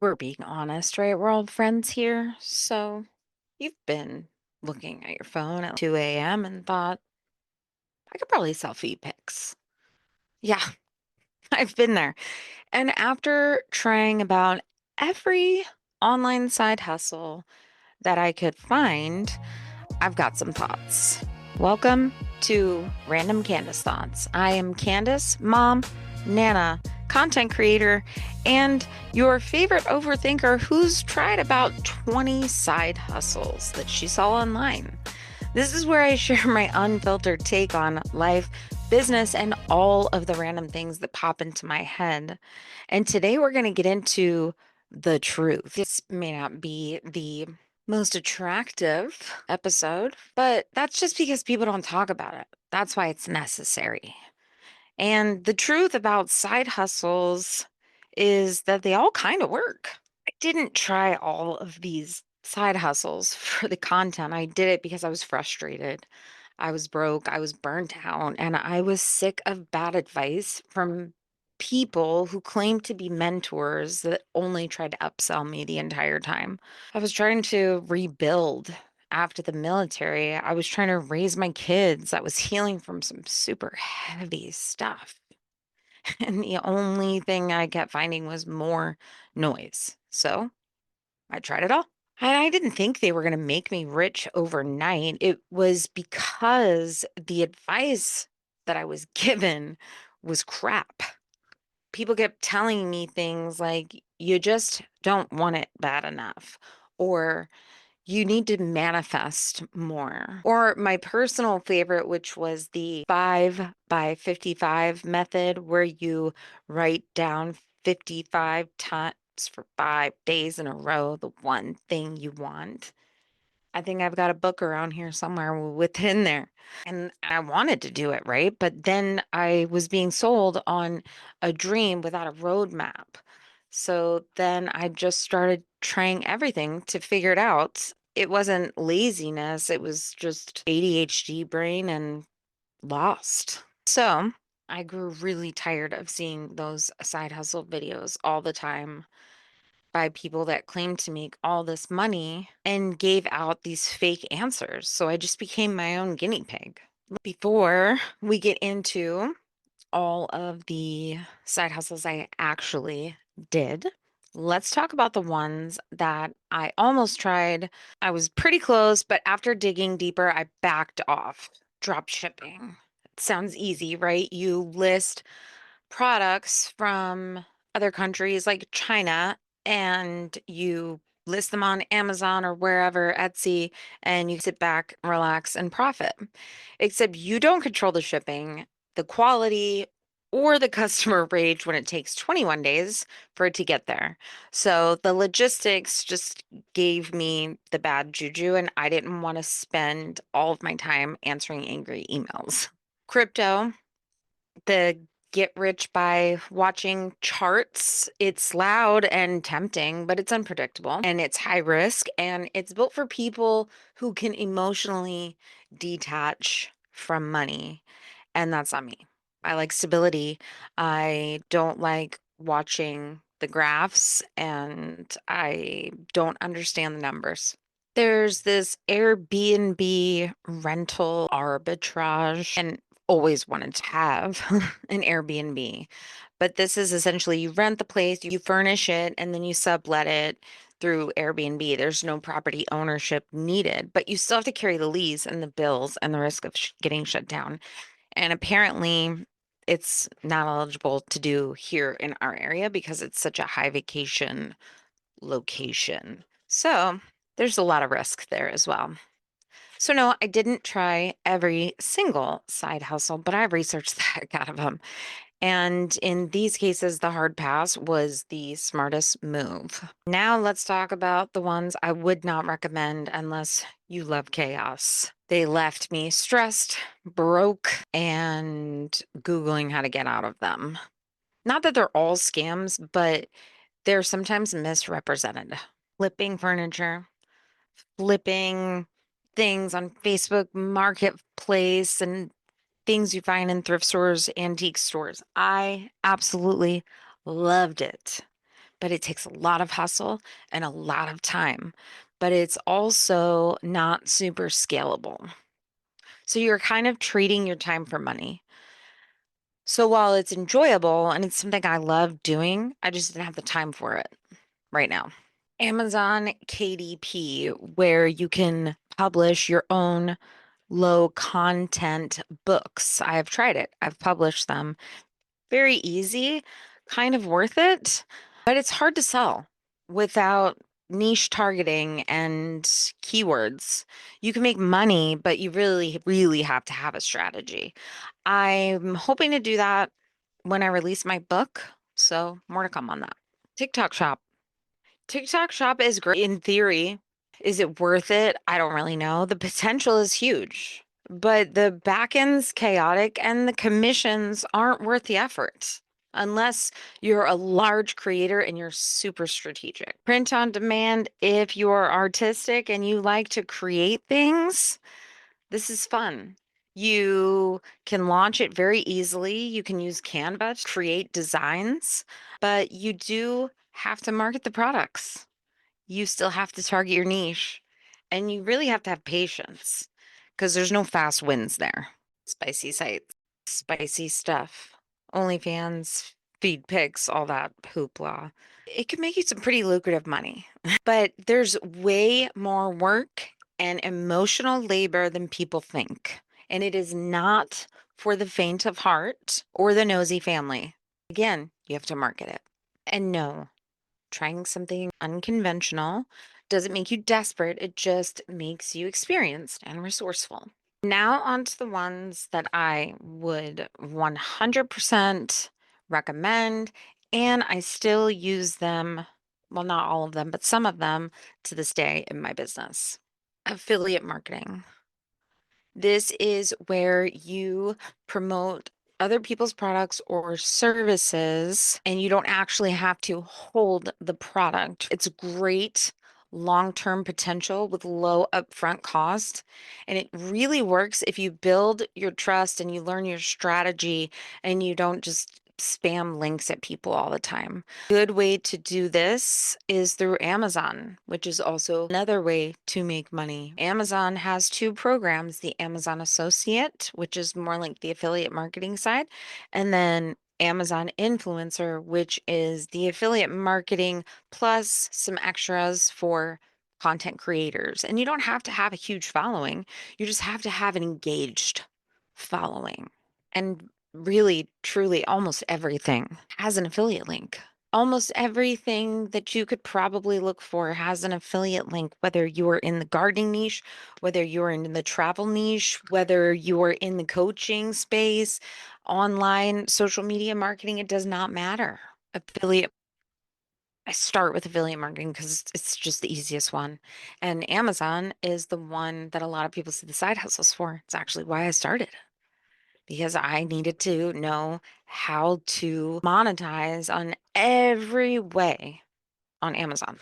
We're being honest, right? We're all friends here. So you've been looking at your phone at 2 a.m. and thought, I could probably sell feet pics. Yeah, I've been there. And after trying about every online side hustle that I could find, I've got some thoughts. Welcome to Random Candace Thoughts. I am Candace, mom, nana, content creator, and your favorite overthinker who's tried about 20 side hustles that she saw online. This is where I share my unfiltered take on life, business, and all of the random things that pop into my head. And today we're going to get into the truth. This may not be the most attractive episode, but that's just because people don't talk about it. That's why it's necessary. And the truth about side hustles is that they all kind of work. I didn't try all of these side hustles for the content. I did it because I was frustrated. I was broke, I was burnt out, and I was sick of bad advice from people who claimed to be mentors that only tried to upsell me the entire time. I was trying to rebuild after the military. I was trying to raise my kids. I was healing from some super heavy stuff. And the only thing I kept finding was more noise. So I tried it all. And I didn't think they were going to make me rich overnight. It was because the advice that I was given was crap. People kept telling me things like, you just don't want it bad enough, or you need to manifest more. Or my personal favorite, which was the 5 by 55 method, where you write down 55 times for 5 days in a row the one thing you want. I think I've got a book around here somewhere within there. And I wanted to do it, right? But then I was being sold on a dream without a roadmap. So then I just started trying everything to figure it out. It wasn't laziness, it was just ADHD brain and lost. So I grew really tired of seeing those side hustle videos all the time by people that claimed to make all this money and gave out these fake answers. So I just became my own guinea pig. Before we get into all of the side hustles I actually did, let's talk about the ones that I almost tried. I was pretty close, but after digging deeper, I backed off. Drop shipping. It sounds easy, right? You list products from other countries like China and you list them on Amazon or wherever, Etsy, and you sit back, relax, and profit. Except you don't control the shipping, the quality, or the customer rage when it takes 21 days for it to get there. So the logistics just gave me the bad juju, and I didn't want to spend all of my time answering angry emails. Crypto, the get rich by watching charts. It's loud and tempting, but it's unpredictable and it's high risk and it's built for people who can emotionally detach from money. And that's not me. I like stability. I don't like watching the graphs and I don't understand the numbers. There's this Airbnb rental arbitrage, and always wanted to have an Airbnb. But this is essentially you rent the place, you furnish it, and then you sublet it through Airbnb. There's no property ownership needed, but you still have to carry the lease and the bills and the risk of getting shut down. And apparently, it's not eligible to do here in our area because it's such a high vacation location. So there's a lot of risk there as well. So, no, I didn't try every single side hustle, but I researched the heck out of them. And in these cases, the hard pass was the smartest move. Now, let's talk about the ones I would not recommend unless you love chaos. They left me stressed, broke, and Googling how to get out of them. Not that they're all scams, but they're sometimes misrepresented. Flipping furniture, flipping things on Facebook Marketplace, and things you find in thrift stores, antique stores. I absolutely loved it. but it takes a lot of hustle and a lot of time. But it's also not super scalable. So you're kind of trading your time for money. So while it's enjoyable and it's something I love doing, I just didn't have the time for it right now. Amazon KDP, where you can publish your own low content books. I have tried it. I've published them. Very easy, kind of worth it, but it's hard to sell without niche targeting and keywords. You can make money, but you really, really have to have a strategy. I'm hoping to do that when I release my book, so more to come on that. TikTok shop. TikTok shop is great in theory. Is it worth it? I don't really know. The potential is huge, but the back end's chaotic and the commissions aren't worth the effort unless you're a large creator and you're super strategic. Print on demand, if you're artistic and you like to create things, this is fun. You can launch it very easily. You can use Canva to create designs, but you do have to market the products. You still have to target your niche, and you really have to have patience because there's no fast wins there. Spicy sites, spicy stuff, OnlyFans, feed pics, all that hoopla. It could make you some pretty lucrative money, but there's way more work and emotional labor than people think. And it is not for the faint of heart or the nosy family. Again, you have to market it. And no, trying something unconventional doesn't make you desperate, it just makes you experienced and resourceful. Now, on to the ones that I would 100% recommend, and I still use them. Well, not all of them, but some of them to this day in my business. Affiliate marketing. This is where you promote other people's products or services, and you don't actually have to hold the product. It's great long-term potential with low upfront cost. And it really works if you build your trust and you learn your strategy and you don't just spam links at people all the time. Good way to do this is through Amazon, which is also another way to make money. Amazon has two programs, the Amazon Associate, which is more like the affiliate marketing side, and then Amazon Influencer, which is the affiliate marketing plus some extras for content creators. And you don't have to have a huge following, you just have to have an engaged following. And really, truly, almost everything has an affiliate link. Almost everything that you could probably look for has an affiliate link, whether you're in the gardening niche, whether you're in the travel niche, whether you're in the coaching space, online, social media marketing, it does not matter. Affiliate, I start with affiliate marketing because it's just the easiest one. And Amazon is the one that a lot of people see the side hustles for. It's actually why I started because I needed to know how to monetize on every way on Amazon.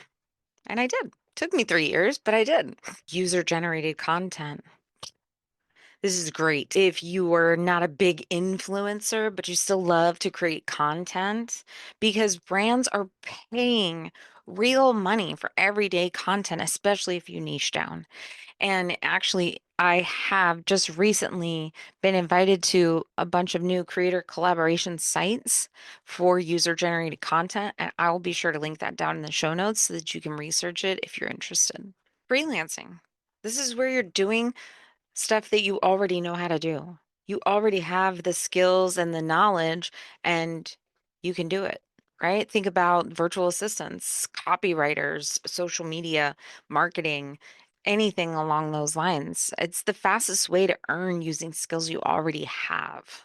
And I did. Took me 3 years, but I did. User generated content. This is great. If you were not a big influencer, but you still love to create content, because brands are paying real money for everyday content, especially if you niche down. And actually, I have just recently been invited to a bunch of new creator collaboration sites for user generated content. And I will be sure to link that down in the show notes so that you can research it if you're interested. Freelancing. This is where you're doing stuff that you already know how to do. You already have the skills and the knowledge, and you can do it, right? Think about virtual assistants, copywriters, social media, marketing, anything along those lines. It's the fastest way to earn using skills you already have.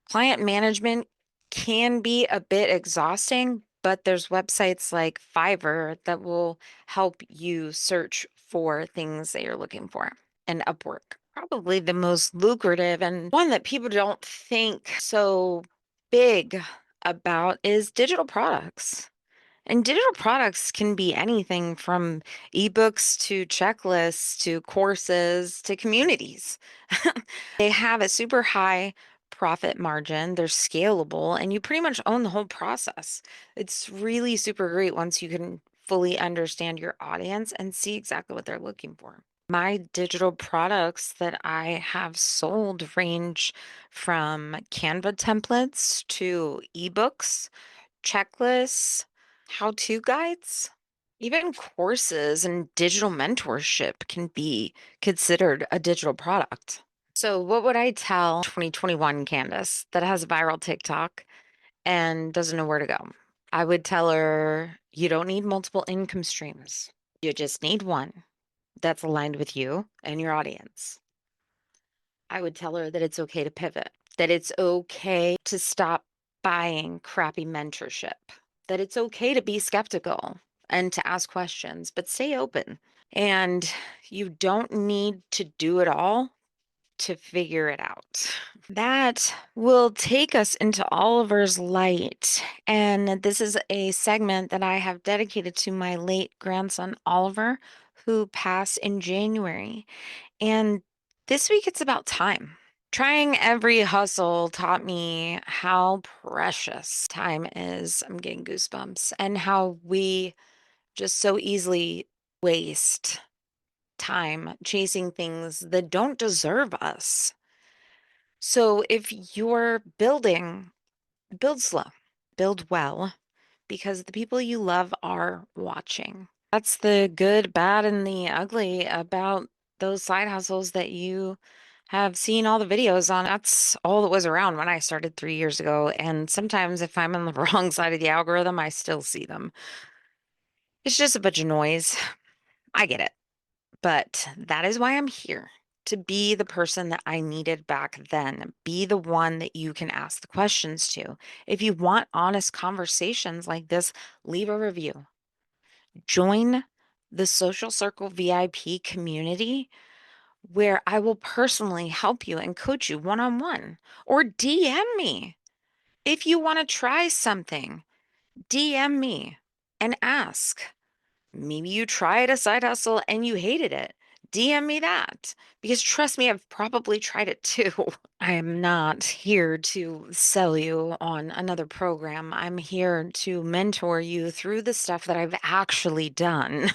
Client management can be a bit exhausting, but there's websites like Fiverr that will help you search for things that you're looking for. And Upwork, probably the most lucrative and one that people don't think so big about is digital products. And digital products can be anything from ebooks to checklists to courses to communities. They have a super high profit margin, they're scalable, and you pretty much own the whole process. It's really super great once you can fully understand your audience and see exactly what they're looking for. My digital products that I have sold range from Canva templates to ebooks, checklists, how-to guides, even courses and digital mentorship can be considered a digital product. So, what would I tell 2021 Candace that has a viral TikTok and doesn't know where to go? I would tell her you don't need multiple income streams. You just need one that's aligned with you and your audience. I would tell her that it's okay to pivot, that it's okay to stop buying crappy mentorship, that it's okay to be skeptical and to ask questions, but stay open. And you don't need to do it all to figure it out. That will take us into Oliver's Light. And this is a segment that I have dedicated to my late grandson, Oliver, who passed in January. And this week it's about time. Trying every hustle taught me how precious time is. I'm getting goosebumps, and how we just so easily waste time chasing things that don't deserve us. So if you're building, build slow, build well, because the people you love are watching. That's the good, bad, and the ugly about those side hustles that you have seen all the videos on. That's all that was around when I started 3 years ago. And sometimes if I'm on the wrong side of the algorithm, I still see them. It's just a bunch of noise. I get it. But that is why I'm here, to be the person that I needed back then, be the one that you can ask the questions to. If you want honest conversations like this, leave a review. Join the Social Circle VIP community where I will personally help you and coach you one on one, or DM me. If you want to try something, DM me and ask. Maybe you tried a side hustle and you hated it. DM me that, because trust me, I've probably tried it too. I am not here to sell you on another program. I'm here to mentor you through the stuff that I've actually done.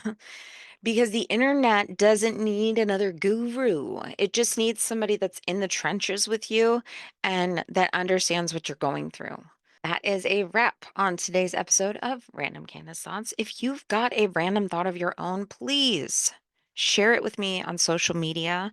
Because the internet doesn't need another guru. It just needs somebody that's in the trenches with you and that understands what you're going through. That is a wrap on today's episode of Random Candace Thoughts. If you've got a random thought of your own, please share it with me on social media.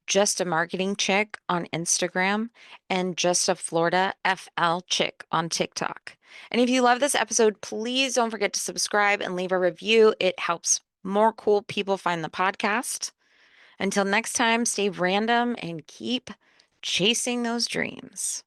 Just a Marketing Chick on Instagram, and Just a Florida FL Chick on TikTok. And if you love this episode, please don't forget to subscribe and leave a review. It helps more cool people find the podcast. Until next time, stay random and keep chasing those dreams.